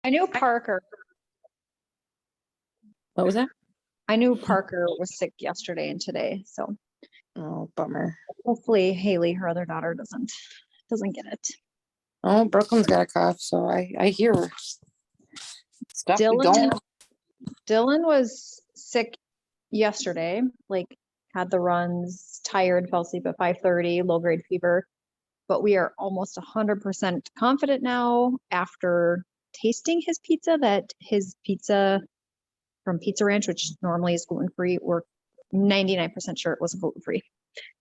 I knew Parker. What was that? I knew Parker was sick yesterday and today, so Oh, bummer. hopefully Haley, her other daughter, doesn't get it. Oh, Brooklyn's got a cough, so I hear her. Stuff we don't. Dylan was sick yesterday, like had the runs, tired, fell asleep at 5:30, low grade fever. But we are almost 100% confident now after tasting his pizza that his pizza from Pizza Ranch, which normally is gluten-free, we're 99% sure it wasn't gluten-free.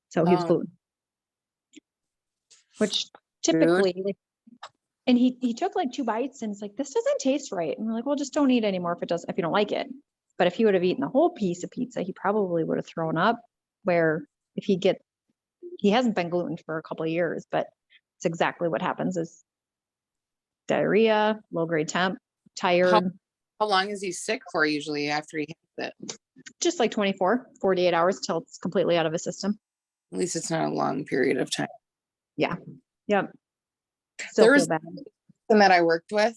So he was gluten. Which typically, like, and he took like 2 bites and it's like, this doesn't taste right. And we're like, well, just don't eat anymore if you don't like it. But if he would have eaten the whole piece of pizza, he probably would have thrown up. Where if he hasn't been gluten for a couple of years, but it's exactly what happens is diarrhea, low grade temp, tired. How long is he sick for usually after he has it? Just like 48 hours till it's completely out of his system. At least it's not a long period of time. Yeah. Yep. There was someone that I worked with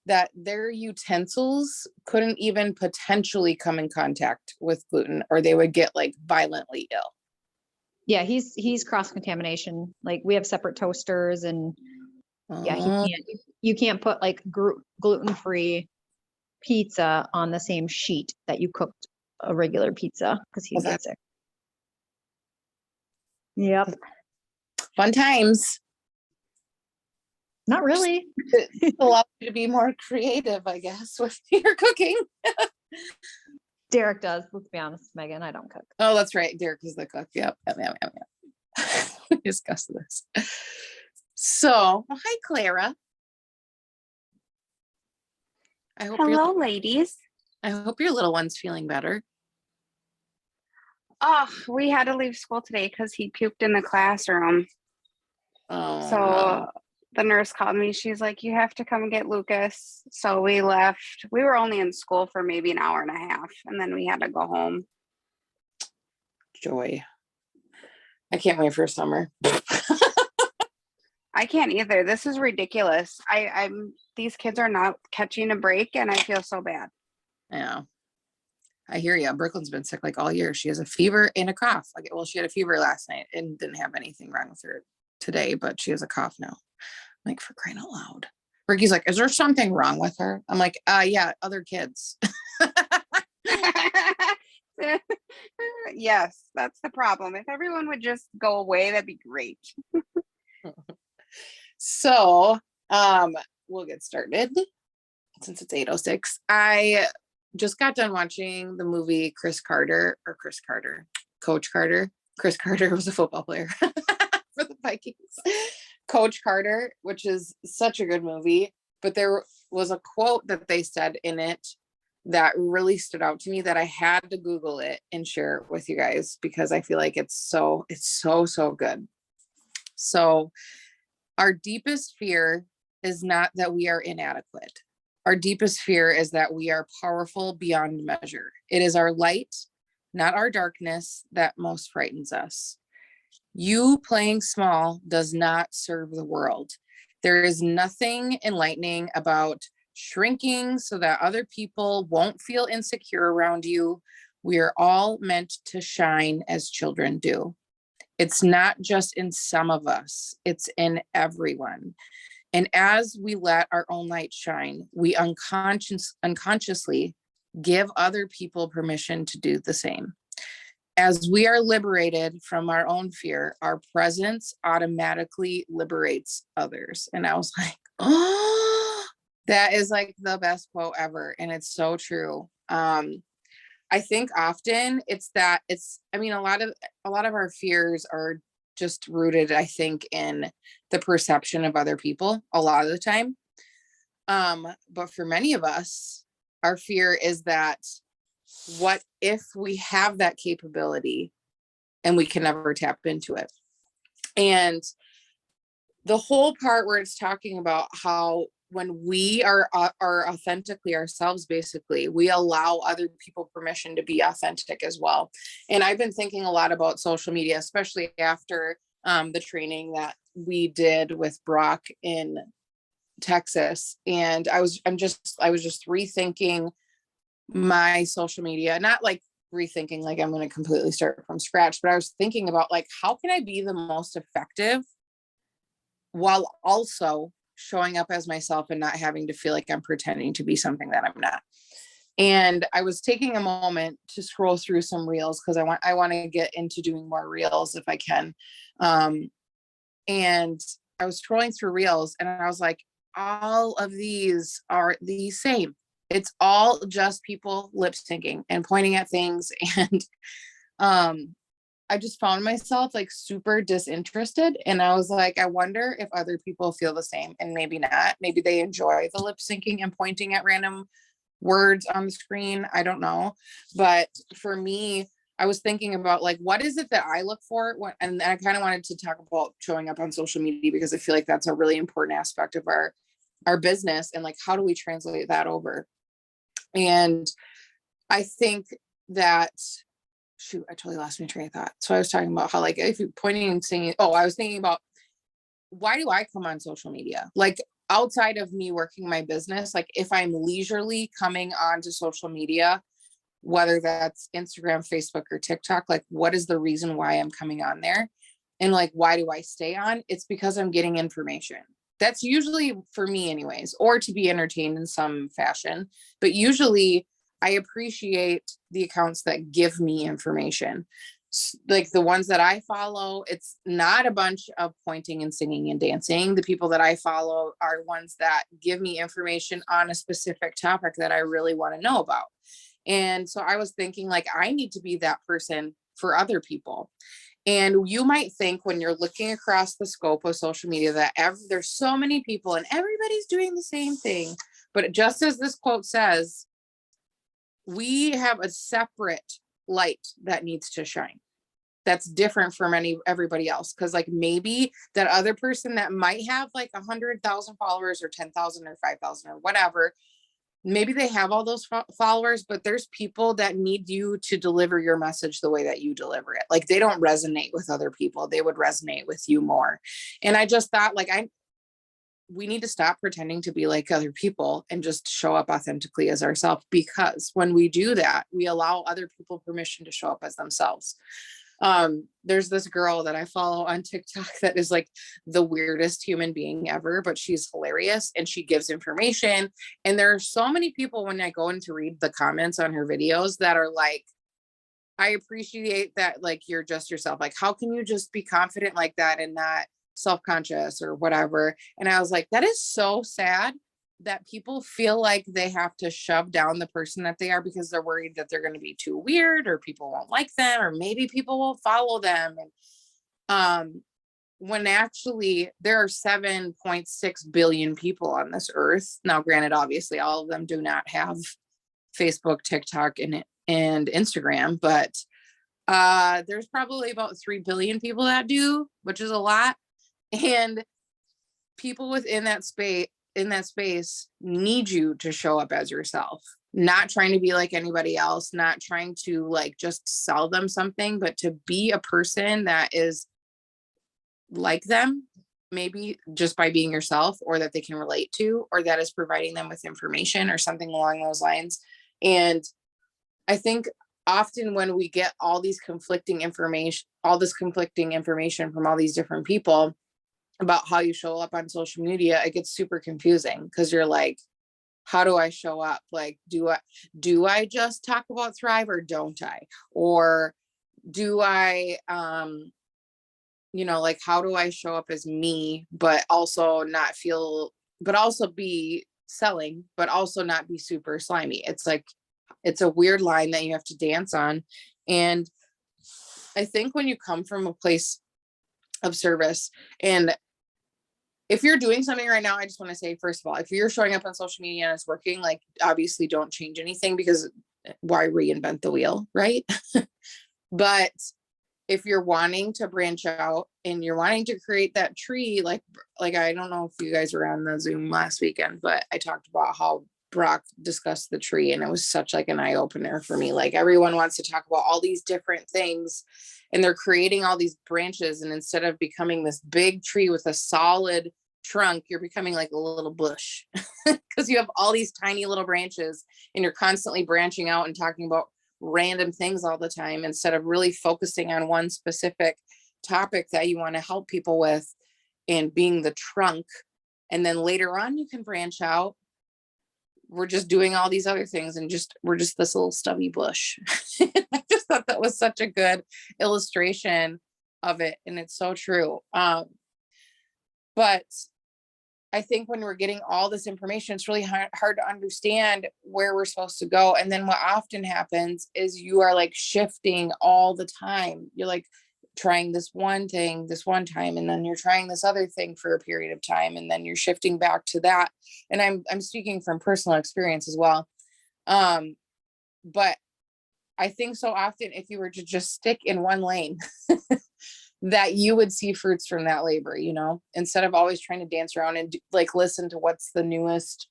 that their utensils couldn't even potentially come in contact with gluten or they would get like violently ill. Yeah, he's cross contamination. Like we have separate toasters and yeah, you can't put like gluten-free pizza on the same sheet that you cooked a regular pizza because he gets sick. Yep. Fun times. Not really. It allows you to be more creative, I guess, with your cooking. Derek does. Let's be honest, Megan. I don't cook. Oh, that's right. Derek is the cook. Yep. We discussed this. So, hi, Clara. Hello, ladies. I hope your little one's feeling better. Oh, we had to leave school today because he puked in the classroom. Oh, so no. The nurse called me. She's like, you have to come get Lucas. So we left. We were only in school for maybe an hour and a half, and then we had to go home. Joy. I can't wait for summer. I can't either. This is ridiculous. These kids are not catching a break, and I feel so bad. Yeah. I hear you. Brooklyn's been sick like all year. She has a fever and a cough. She had a fever last night and didn't have anything wrong with her today, but she has a cough now. I'm like, for crying out loud. Ricky's like, is there something wrong with her? I'm like, yeah, other kids. Yes, that's the problem. If everyone would just go away, that'd be great. So, we'll get started since it's 8:06. I just got done watching the movie Coach Carter. Chris Carter was a football player for the Vikings. Coach Carter, which is such a good movie, but there was a quote that they said in it that really stood out to me that I had to Google it and share it with you guys because I feel like it's so good. So our deepest fear is not that we are inadequate. Our deepest fear is that we are powerful beyond measure. It is our light, not our darkness, that most frightens us. You playing small does not serve the world. There is nothing enlightening about shrinking so that other people won't feel insecure around you. We are all meant to shine as children do. It's not just in some of us, it's in everyone. And as we let our own light shine, we unconsciously give other people permission to do the same. As we are liberated from our own fear, our presence automatically liberates others. And I was like, oh, that is like the best quote ever. And it's so true. I think often a lot of our fears are just rooted, I think, in the perception of other people a lot of the time. But for many of us, our fear is that what if we have that capability and we can never tap into it? And the whole part where it's talking about how when we are authentically ourselves, basically, we allow other people permission to be authentic as well. And I've been thinking a lot about social media, especially after the training that we did with Brock in Texas, and I was just rethinking my social media, not like rethinking like I'm going to completely start from scratch, but I was thinking about like, how can I be the most effective while also showing up as myself and not having to feel like I'm pretending to be something that I'm not. And I was taking a moment to scroll through some reels because I want to get into doing more reels if I can. And I was scrolling through reels and I was like, all of these are the same. It's all just people lip syncing and pointing at things. And I just found myself like super disinterested. And I was like, I wonder if other people feel the same, and maybe not. Maybe they enjoy the lip syncing and pointing at random words on the screen. I don't know. But for me, I was thinking about like, what is it that I look for? And I kind of wanted to talk about showing up on social media because I feel like that's a really important aspect of our business. And like, how do we translate that over? And I think that, shoot, I totally lost my train of thought. So I was talking about how like, if you're pointing and saying, oh, I was thinking about, why do I come on social media? Like outside of me working my business, like if I'm leisurely coming onto social media, whether that's Instagram, Facebook, or TikTok, like what is the reason why I'm coming on there? And like, why do I stay on? It's because I'm getting information. That's usually for me anyways, or to be entertained in some fashion. But usually I appreciate the accounts that give me information. Like the ones that I follow, it's not a bunch of pointing and singing and dancing. The people that I follow are ones that give me information on a specific topic that I really want to know about. And so I was thinking like, I need to be that person for other people. And you might think when you're looking across the scope of social media that there's so many people and everybody's doing the same thing. But just as this quote says, we have a separate light that needs to shine. That's different from everybody else. Cause like maybe that other person that might have like 100,000 followers or 10,000 or 5,000 or whatever, maybe they have all those followers, but there's people that need you to deliver your message the way that you deliver it. Like they don't resonate with other people. They would resonate with you more. And I just thought like, we need to stop pretending to be like other people and just show up authentically as ourselves, because when we do that, we allow other people permission to show up as themselves. There's this girl that I follow on TikTok that is like the weirdest human being ever, but she's hilarious and she gives information. And there are so many people when I go in to read the comments on her videos that are like, I appreciate that, like, you're just yourself. Like, how can you just be confident like that and not self-conscious or whatever? And I was like, that is so sad that people feel like they have to shove down the person that they are because they're worried that they're going to be too weird or people won't like them or maybe people won't follow them. And when actually there are 7.6 billion people on this earth. Now, granted, obviously all of them do not have Facebook, TikTok, and Instagram, but there's probably about 3 billion people that do, which is a lot. And people within that space need you to show up as yourself, not trying to be like anybody else, not trying to like just sell them something, but to be a person that is like them, maybe just by being yourself, or that they can relate to, or that is providing them with information or something along those lines. And I think often when we get all this conflicting information from all these different people about how you show up on social media, it gets super confusing because you're like, how do I show up? Like, do I just talk about Thrive or don't I? Or do I, like, how do I show up as me, but also not feel, but also be selling, but also not be super slimy? It's like, it's a weird line that you have to dance on. And I think when you come from a place of service, and if you're doing something right now, I just want to say, first of all, if you're showing up on social media and it's working, like, obviously don't change anything, because why reinvent the wheel, right? But if you're wanting to branch out and you're wanting to create that tree, like I don't know if you guys were on the Zoom last weekend, but I talked about how Brock discussed the tree, and it was such like an eye opener for me. Like, everyone wants to talk about all these different things and they're creating all these branches, and instead of becoming this big tree with a solid trunk, you're becoming like a little bush because you have all these tiny little branches and you're constantly branching out and talking about random things all the time instead of really focusing on one specific topic that you want to help people with and being the trunk. And then later on, you can branch out. We're just doing all these other things and we're just this little stubby bush. I just thought that was such a good illustration of it. And it's so true. But I think when we're getting all this information, it's really hard to understand where we're supposed to go. And then what often happens is you are like shifting all the time. You're like trying this one thing this one time, and then you're trying this other thing for a period of time, and then you're shifting back to that. And I'm speaking from personal experience as well. But I think so often if you were to just stick in one lane, that you would see fruits from that labor, instead of always trying to dance around and like listen to what's the newest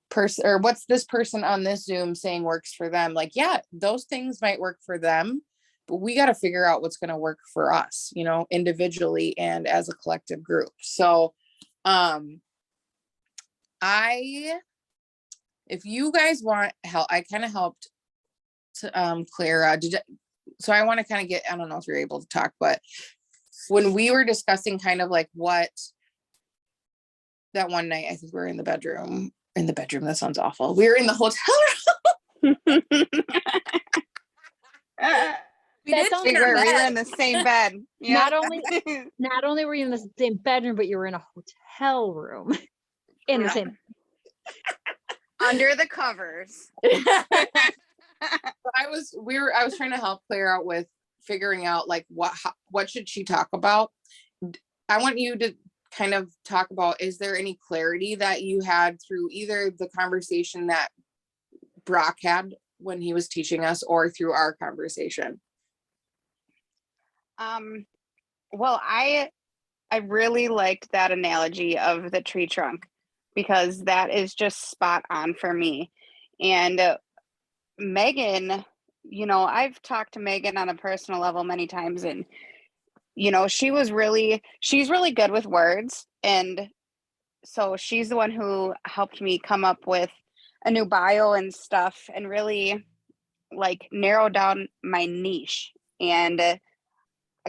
person or what's this person on this Zoom saying works for them. Like, yeah, those things might work for them, but we got to figure out what's going to work for us, individually and as a collective group. So, if you guys want help, I kind of helped to, Clara, so I want to kind of I don't know if you're able to talk, but when we were discussing kind of like what that one night, I think we were in the bedroom, that sounds awful. We were in the hotel room. We were in the same bed. Not only were you in the same bedroom, but you were in a hotel room in the same under the covers. I was trying to help Claire out with figuring out like what should she talk about. I want you to kind of talk about, is there any clarity that you had through either the conversation that Brock had when he was teaching us or through our conversation? Well, I really liked that analogy of the tree trunk because that is just spot on for me. And Megan, I've talked to Megan on a personal level many times, and she's really good with words, and so she's the one who helped me come up with a new bio and stuff and really like narrow down my niche. And a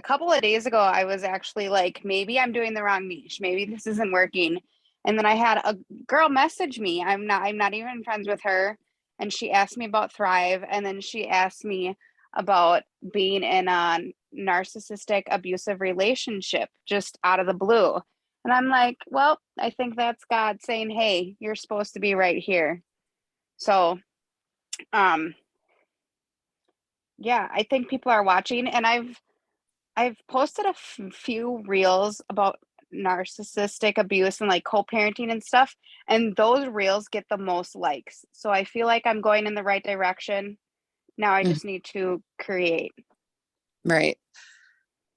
couple of days ago I was actually like, maybe I'm doing the wrong niche, maybe this isn't working. And then I had a girl message me, I'm not even friends with her, and she asked me about Thrive, and then she asked me about being in a narcissistic abusive relationship just out of the blue. And I'm like, well, I think that's God saying, hey, you're supposed to be right here. So yeah, I think people are watching, and I've posted a few reels about narcissistic abuse and like co-parenting and stuff, and those reels get the most likes. So I feel like I'm going in the right direction. Now I just need to create. Right.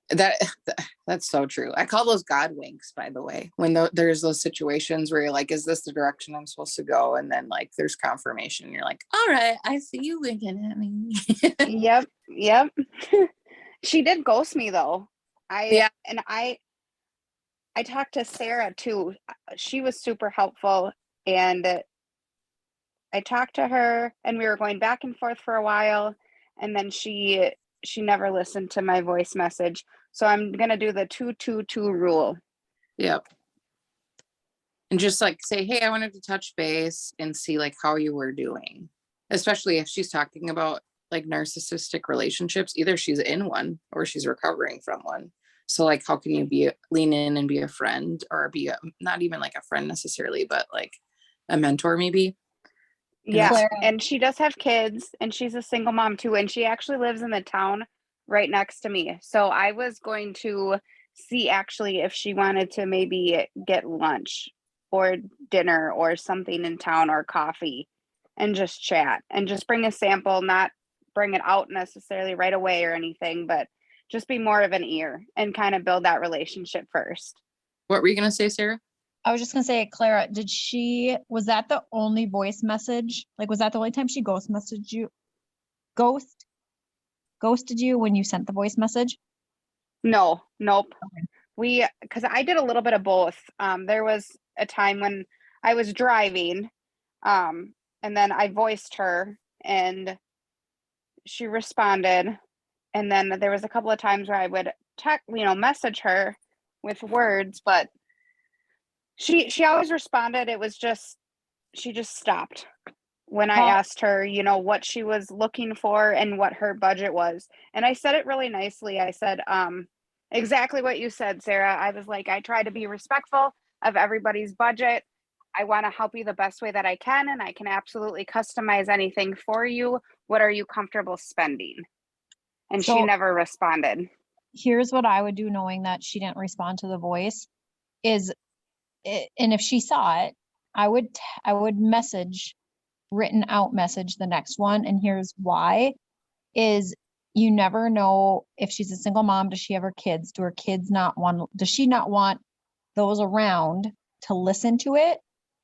That's so true. I call those God winks, by the way, when there's those situations where you're like, is this the direction I'm supposed to go? And then like there's confirmation. You're like, all right, I see you winking at me. Yep. She did ghost me though. I talked to Sarah too. She was super helpful, and I talked to her and we were going back and forth for a while, and then she never listened to my voice message. So I'm going to do the 2-2-2 rule. Yep. And just like say, hey, I wanted to touch base and see like how you were doing, especially if she's talking about like narcissistic relationships. Either she's in one or she's recovering from one. So like, how can you lean in and be a friend, or not even like a friend necessarily, but like a mentor maybe? Yeah. And she does have kids, and she's a single mom too. And she actually lives in the town right next to me. So I was going to see actually if she wanted to maybe get lunch or dinner or something in town, or coffee, and just chat and just bring a sample, not bring it out necessarily right away or anything, but just be more of an ear and kind of build that relationship first. What were you going to say, Sarah? I was just gonna say, Clara, was that the only voice message? Like, was that the only time she ghosted you when you sent the voice message? No, nope. Okay. because I did a little bit of both. There was a time when I was driving, and then I voiced her and she responded. And then there was a couple of times where I would message her with words, but she always responded. It was just, she just stopped when I Well, asked her, what she was looking for and what her budget was. And I said it really nicely. I said, exactly what you said, Sarah. I was like, I try to be respectful of everybody's budget. I want to help you the best way that I can, and I can absolutely customize anything for you. What are you comfortable spending? And she So- never responded. here's what I would do, knowing that she didn't respond to the voice is, and if she saw it, I would written out message the next one. And here's why is you never know if she's a single mom. Does she have her kids? Does she not want those around to listen to it?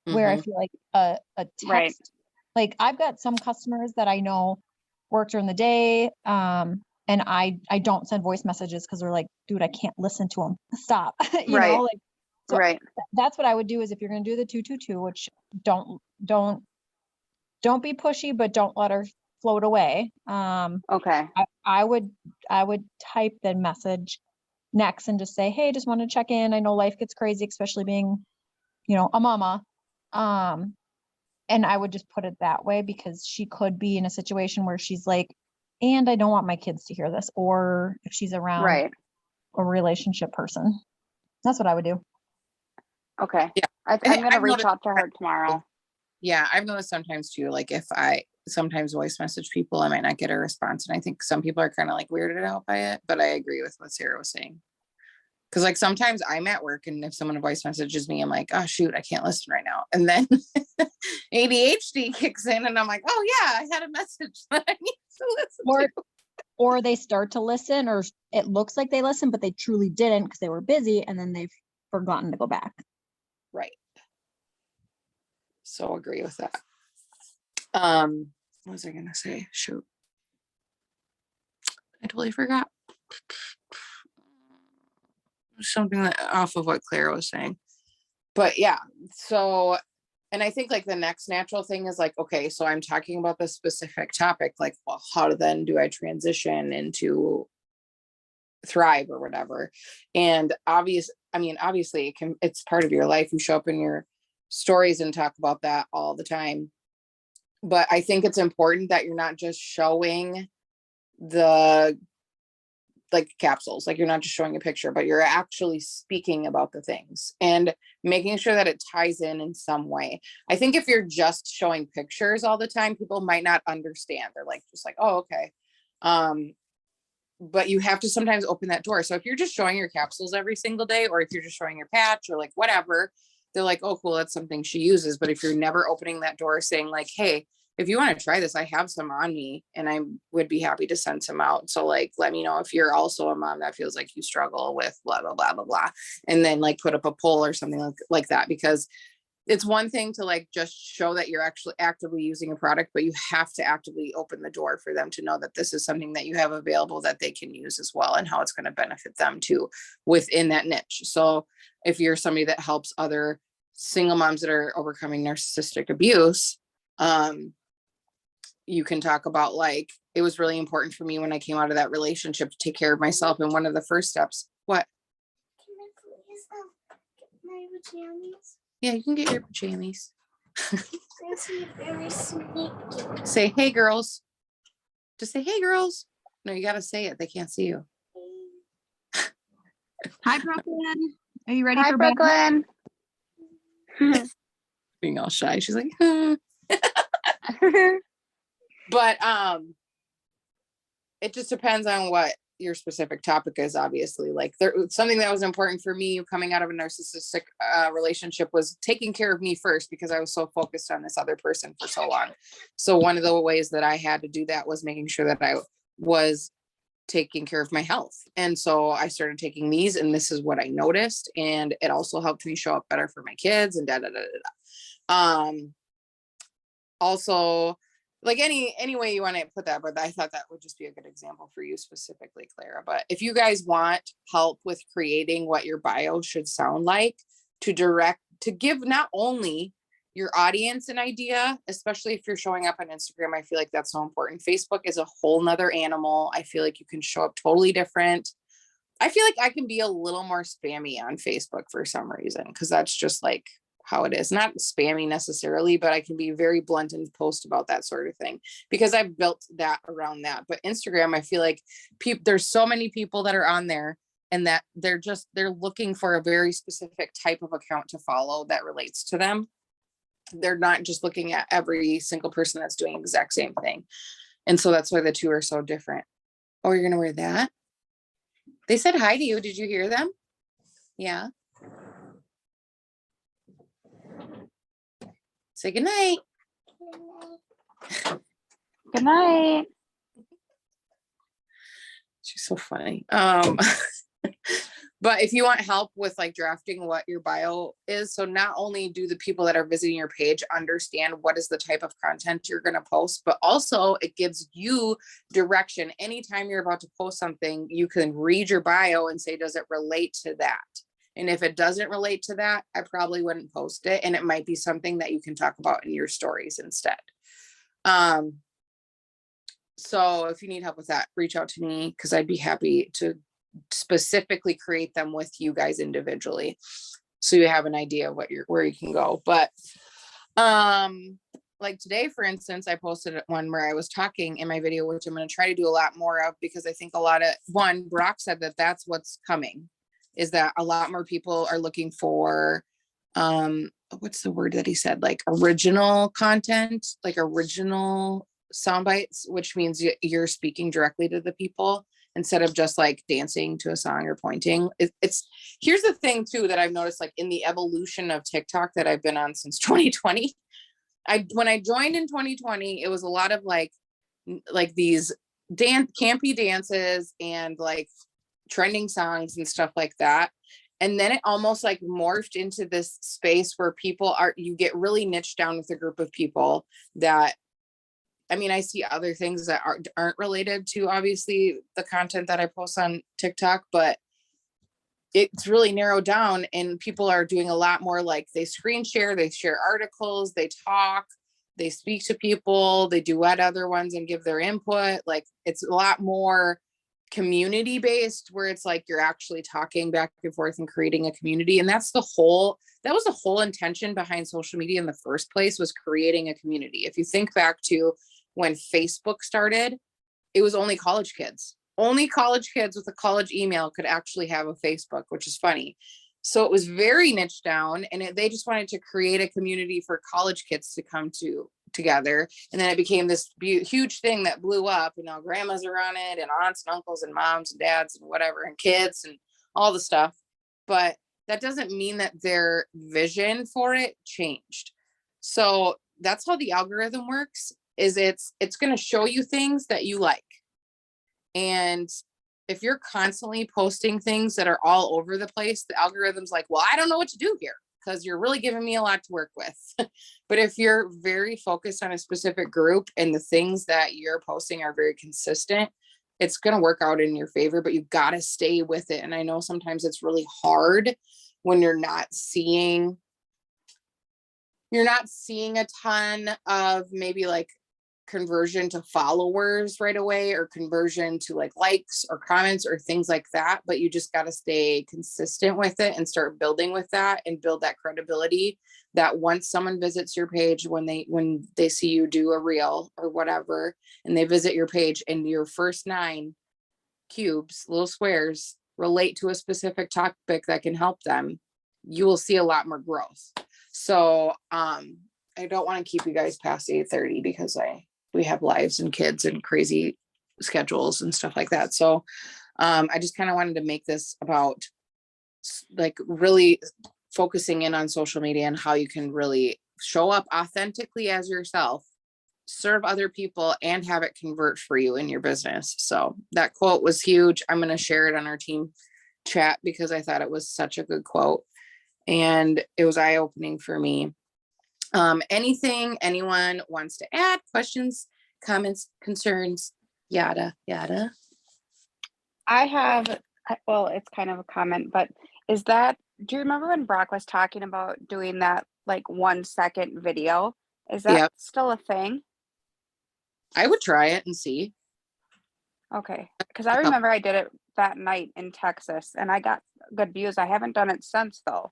Where I Mhm. feel like a text, Right. like I've got some customers that I know work during the day. And I don't send voice messages because they're like, dude, I can't listen to them. Stop. Right. Like, so Right. that's what I would do is if you're going to do the 222, which don't be pushy, but don't let her float away. Okay. I would type the message next and just say, hey, just want to check in. I know life gets crazy, especially being, a mama. And I would just put it that way because she could be in a situation where she's like, and I don't want my kids to hear this, or if she's around Right. a relationship person. That's what I would do. Okay. Yeah. I'm think going to I've reach noticed out to her tomorrow. Yeah, I've noticed sometimes too, like if I sometimes voice message people, I might not get a response. And I think some people are kind of like weirded out by it, but I agree with what Sarah was saying. Cause like sometimes I'm at work and if someone voice messages me, I'm like, oh shoot, I can't listen right now. And then ADHD kicks in and I'm like, oh yeah, I had a message that I need to listen to. Or they start to listen, or it looks like they listen, but they truly didn't because they were busy, and then they've forgotten to go back. Right. So agree with that. What was I gonna say? Shoot. I totally forgot. Something that off of what Claire was saying. But yeah, so and I think like the next natural thing is like, okay, so I'm talking about this specific topic, like, well, how then do I transition into Thrive or whatever? And obviously it's part of your life. You show up in your stories and talk about that all the time. But I think it's important that you're not just showing the like capsules, like you're not just showing a picture, but you're actually speaking about the things and making sure that it ties in some way. I think if you're just showing pictures all the time, people might not understand. They're like, just like, oh, okay. But you have to sometimes open that door. So if you're just showing your capsules every single day, or if you're just showing your patch or like whatever, they're like, oh, cool, that's something she uses. But if you're never opening that door saying like, hey, if you want to try this, I have some on me and I would be happy to send some out. So like, let me know if you're also a mom that feels like you struggle with blah, blah, blah, blah, blah. And then like put up a poll or something like that, because it's one thing to like just show that you're actually actively using a product, but you have to actively open the door for them to know that this is something that you have available that they can use as well, and how it's going to benefit them too within that niche. So if you're somebody that helps other single moms that are overcoming narcissistic abuse, you can talk about like, it was really important for me when I came out of that relationship to take care of myself. And one of the first steps, what? Can I please get my pajamas? Yeah, you can get your pajamas. Nancy, very sneaky. Say, hey, girls. Just say, hey, girls. No, you got to say it. They can't see you. Hi, Brooklyn. Are you ready Hi, for bed? Brooklyn. Being all shy. She's like, but it just depends on what your specific topic is. Obviously, like something that was important for me coming out of a narcissistic relationship was taking care of me first, because I was so focused on this other person for so long. So one of the ways that I had to do that was making sure that I was taking care of my health. And so I started taking these, and this is what I noticed, and it also helped me show up better for my kids and also like any way you want to put that, but I thought that would just be a good example for you specifically, Clara. But if you guys want help with creating what your bio should sound like, to give not only your audience an idea, especially if you're showing up on Instagram, I feel like that's so important. Facebook is a whole nother animal. I feel like you can show up totally different. I feel like I can be a little more spammy on Facebook for some reason, because that's just like how it is. Not spammy necessarily, but I can be very blunt and post about that sort of thing because I've built that around that. But Instagram, I feel like there's so many people that are on there, and that they're looking for a very specific type of account to follow that relates to them. They're not just looking at every single person that's doing the exact same thing. And so that's why the two are so different. Oh, you're gonna wear that? They said hi to you. Did you hear them? Yeah. Say goodnight. Good night. She's so funny. But if you want help with like drafting what your bio is, so not only do the people that are visiting your page understand what is the type of content you're going to post, but also it gives you direction. Anytime you're about to post something, you can read your bio and say, does it relate to that? And if it doesn't relate to that, I probably wouldn't post it. And it might be something that you can talk about in your stories instead. So if you need help with that, reach out to me, because I'd be happy to specifically create them with you guys individually, so you have an idea of where you can go. But like today, for instance, I posted one where I was talking in my video, which I'm going to try to do a lot more of, because I think Brock said that that's what's coming, is that a lot more people are looking for what's the word that he said, like original content, like original sound bites, which means you're speaking directly to the people instead of just like dancing to a song or pointing. Here's the thing too that I've noticed, like in the evolution of TikTok that I've been on since 2020. When I joined in 2020, it was a lot of like these campy dances and like trending songs and stuff like that. And then it almost like morphed into this space where you get really niched down with a group of people that, I mean, I see other things that aren't related to obviously the content that I post on TikTok, but it's really narrowed down, and people are doing a lot more, like they screen share, they share articles, they talk, they speak to people, they duet other ones and give their input. Like it's a lot more community based, where it's like you're actually talking back and forth and creating a community. And that was the whole intention behind social media in the first place, was creating a community. If you think back to when Facebook started, it was only college kids. Only college kids with a college email could actually have a Facebook, which is funny. So it was very niche down, and they just wanted to create a community for college kids to come together. And then it became this huge thing that blew up, and now grandmas are on it, and aunts and uncles and moms and dads and whatever, and kids and all the stuff. But that doesn't mean that their vision for it changed. So that's how the algorithm works, is it's going to show you things that you like. And if you're constantly posting things that are all over the place, the algorithm's like, well, I don't know what to do here, because you're really giving me a lot to work with. But if you're very focused on a specific group and the things that you're posting are very consistent, it's going to work out in your favor, but you've got to stay with it. And I know sometimes it's really hard when you're not seeing a ton of maybe like conversion to followers right away, or conversion to like likes or comments or things like that. But you just got to stay consistent with it and start building with that, and build that credibility that once someone visits your page, when they see you do a reel or whatever, and they visit your page and your first 9 cubes, little squares, relate to a specific topic that can help them, you will see a lot more growth. So I don't want to keep you guys past 8:30, because we have lives and kids and crazy schedules and stuff like that. So I just kind of wanted to make this about like really focusing in on social media and how you can really show up authentically as yourself, serve other people, and have it convert for you in your business. So that quote was huge. I'm going to share it on our team chat, because I thought it was such a good quote, and it was eye-opening for me. Anything anyone wants to add, questions, comments, concerns, yada, yada. I have, well, it's kind of a comment, but is that, do you remember when Brock was talking about doing that like 1 second video? Is that Yep. still a thing? I would try it and see. Okay, because I remember I did it that night in Texas and I got good views. I haven't done it since though.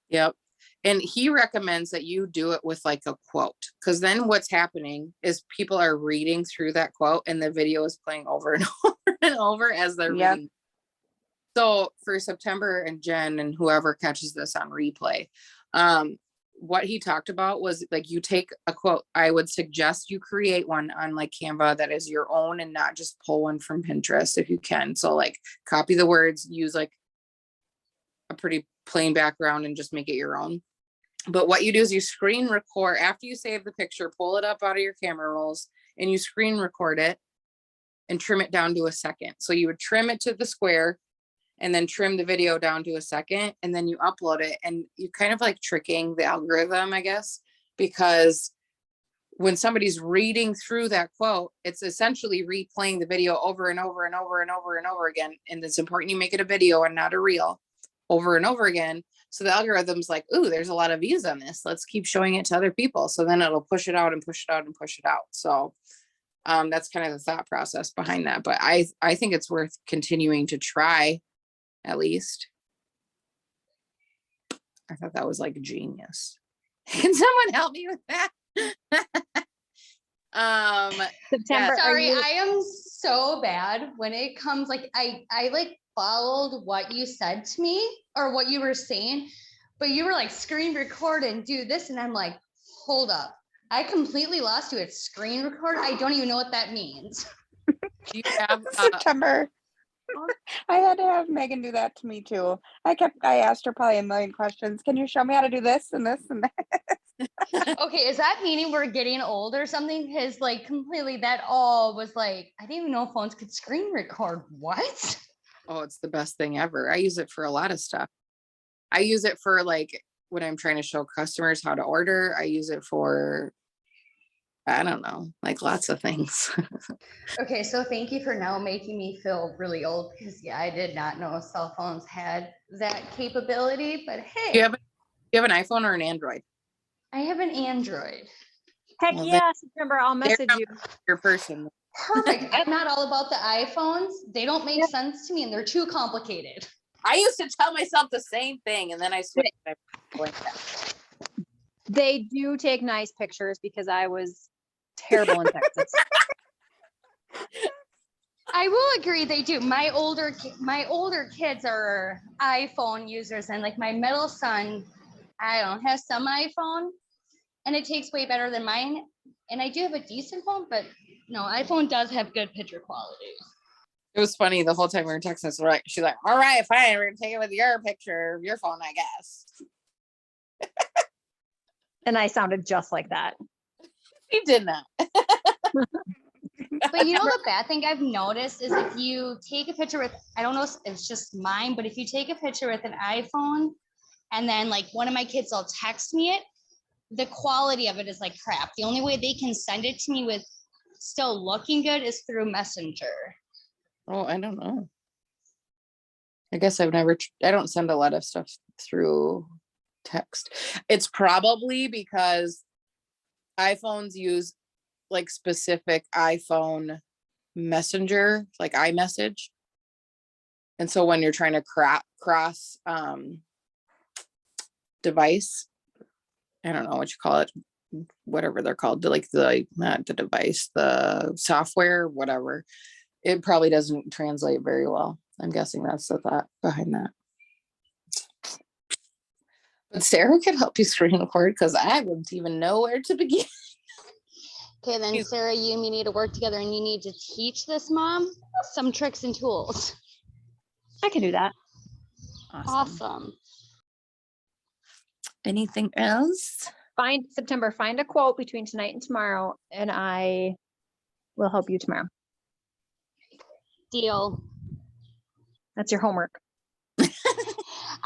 Yep. And he recommends that you do it with like a quote, because then what's happening is people are reading through that quote and the video is playing over and over and over as they're Yep. reading. So for September and Jen and whoever catches this on replay, what he talked about was like, you take a quote. I would suggest you create one on like Canva that is your own and not just pull one from Pinterest if you can. So like copy the words, use like a pretty plain background and just make it your own. But what you do is you screen record after you save the picture, pull it up out of your camera rolls and you screen record it and trim it down to a second. So you would trim it to the square and then trim the video down to a second and then you upload it, and you kind of like tricking the algorithm, I guess, because when somebody's reading through that quote, it's essentially replaying the video over and over and over and over and over again. And it's important you make it a video and not a reel over and over again. So the algorithm's like, ooh, there's a lot of views on this. Let's keep showing it to other people. So then it'll push it out and push it out and push it out. So that's kind of the thought process behind that. But I think it's worth continuing to try at least. I thought that was like genius. Can someone help me with that? September, are Sorry, you- I am so bad when it comes like I like followed what you said to me or what you were saying, but you were like screen record and do this, and I'm like, hold up. I completely lost you at screen record. I don't even know what that means. Do you have September. I had to have Megan do that to me too. I asked her probably a million questions. Can you show me how to do this and this and that? Okay, is that meaning we're getting old or something? Because like completely that all was like, I didn't even know phones could screen record. What? oh, it's the best thing ever. I use it for a lot of stuff. I use it for like when I'm trying to show customers how to order. I use it for, I don't know, like lots of things. Okay, so thank you for now making me feel really old because yeah, I did not know cell phones had that capability, but hey, Do you have an iPhone or an Android? I have an Android. heck Well, yeah, September, I'll message you. Your person. Perfect. I'm not all about the iPhones. They don't make sense to me and they're too complicated. I used to tell myself the same thing and then I switched. They do take nice pictures because I was terrible in Texas. I will agree they do. My older kids are iPhone users and like my middle son, I don't have some iPhone and it takes way better than mine. And I do have a decent phone, but no, iPhone does have good picture quality. It was funny the whole time we were texting us. She's like, all right, fine. We're gonna take it with your picture of your phone, I guess. And I sounded just like that. He did not. But you know, the bad thing I've noticed is if you take a picture with, I don't know if it's just mine, but if you take a picture with an iPhone and then like one of my kids will text me it, the quality of it is like crap. The only way they can send it to me with still looking good is through Messenger. Oh, I don't know. I guess I don't send a lot of stuff through text. It's probably because iPhones use like specific iPhone messenger, like iMessage. And so when you're trying to cross device, I don't know what you call it, whatever they're called, not the device, the software, whatever. It probably doesn't translate very well. I'm guessing that's the thought behind that. But Sarah could help you screen record because I wouldn't even know where to begin. Okay, then Sarah, you and me need to work together and you need to teach this mom some tricks and tools. I can do that. Awesome. Anything else? September, find a quote between tonight and tomorrow, and I will help you tomorrow. Deal. That's your homework.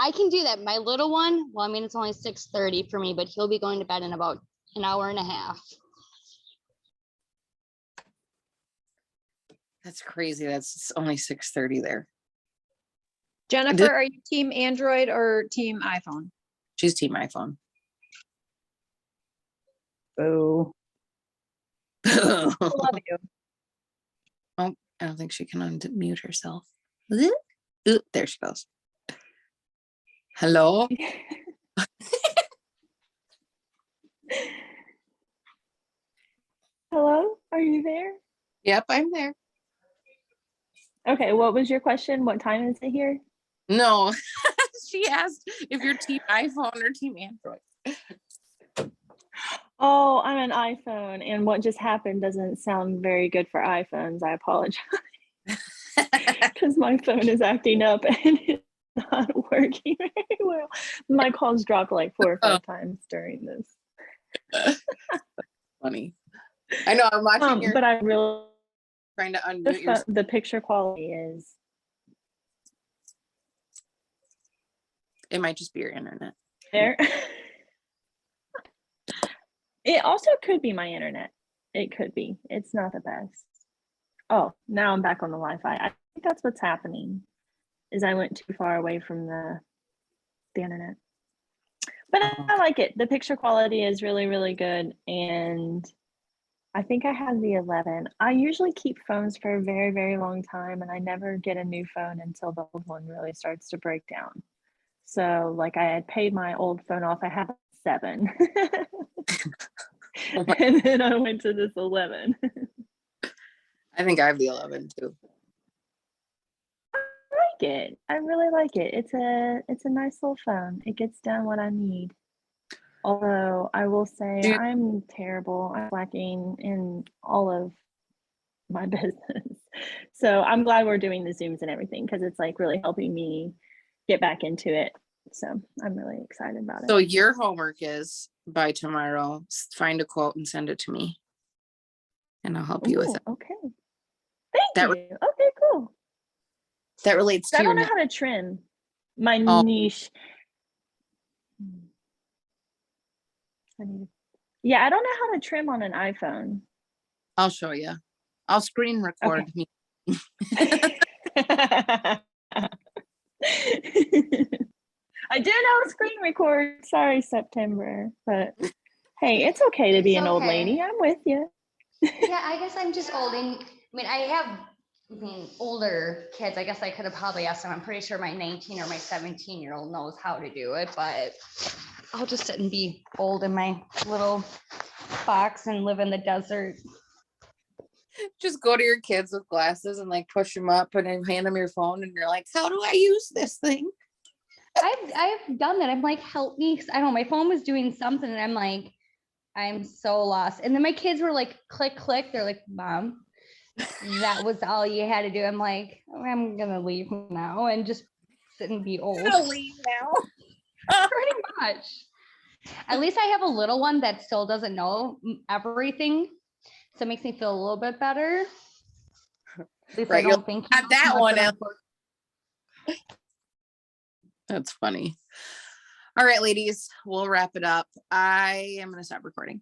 I can do that. My little one, well, I mean, it's only 6:30 for me, but he'll be going to bed in about an hour and a half. That's crazy. That's only 6:30 there. Jennifer, are you team Android or team iPhone? She's team iPhone. Boo. I Love you. don't think she can unmute herself. Ooh, there she goes. Hello? Hello, are you there? Yep, I'm there. Okay, what was your question? What time is it here? No, she asked if you're team iPhone or team Android. Oh, I'm an iPhone, and what just happened doesn't sound very good for iPhones. I apologize because my phone is acting up and it's not working very well. My calls dropped like 4 or 5 times during this. Funny. I know, I'm watching your But I really trying to unmute your the picture quality is it might just be your internet. there. It also could be my internet. It could be. It's not the best. Oh, now I'm back on the Wi-Fi. I think that's what's happening. Is I went too far away from the internet. But I like it. The picture quality is really, really good. And I think I have the 11. I usually keep phones for a very, very long time, and I never get a new phone until the old one really starts to break down. So like I had paid my old phone off. I have a 7. Oh my- And then I went to this 11. I think I have the 11 too. Like it. I really like it. It's a nice little phone. It gets done what I need. Although I will say Dude. I'm terrible. I'm lacking in all of my business. So I'm glad we're doing the Zooms and everything because it's like really helping me get back into it. So I'm really excited about it. So your homework is by tomorrow, find a quote and send it to me. And I'll help you with Ooh, it. okay. Thank That you. Okay, cool. That relates to I your don't know net. how to trim my Oh. niche. Yeah, I don't know how to trim on an iPhone. I'll show you. I'll screen record me. I do know screen record. Sorry, September, but hey, it's okay to be It's an old okay. lady. I'm with you. Yeah, I guess I'm just old. And I mean, I mean, older kids. I guess I could have probably asked them. I'm pretty sure my 19 or my 17-year-old knows how to do it, but I'll just sit and be old in my little box and live in the desert. Just go to your kids with glasses and like push them up and then hand them your phone and you're like, how do I use this thing? I've done that. I'm like, help me. 'Cause I don't know, my phone was doing something and I'm like, I'm so lost. And then my kids were like, click, click. They're like, Mom, that was all you had to do. I'm like, oh, I'm gonna leave now and just sit and be old. I'll leave now. Pretty much. At least I have a little one that still doesn't know everything. So it makes me feel a little bit better. At least Right, I don't think he got knows that much, one but I'm out. That's funny. All right, ladies, we'll wrap it up. I am going to stop recording.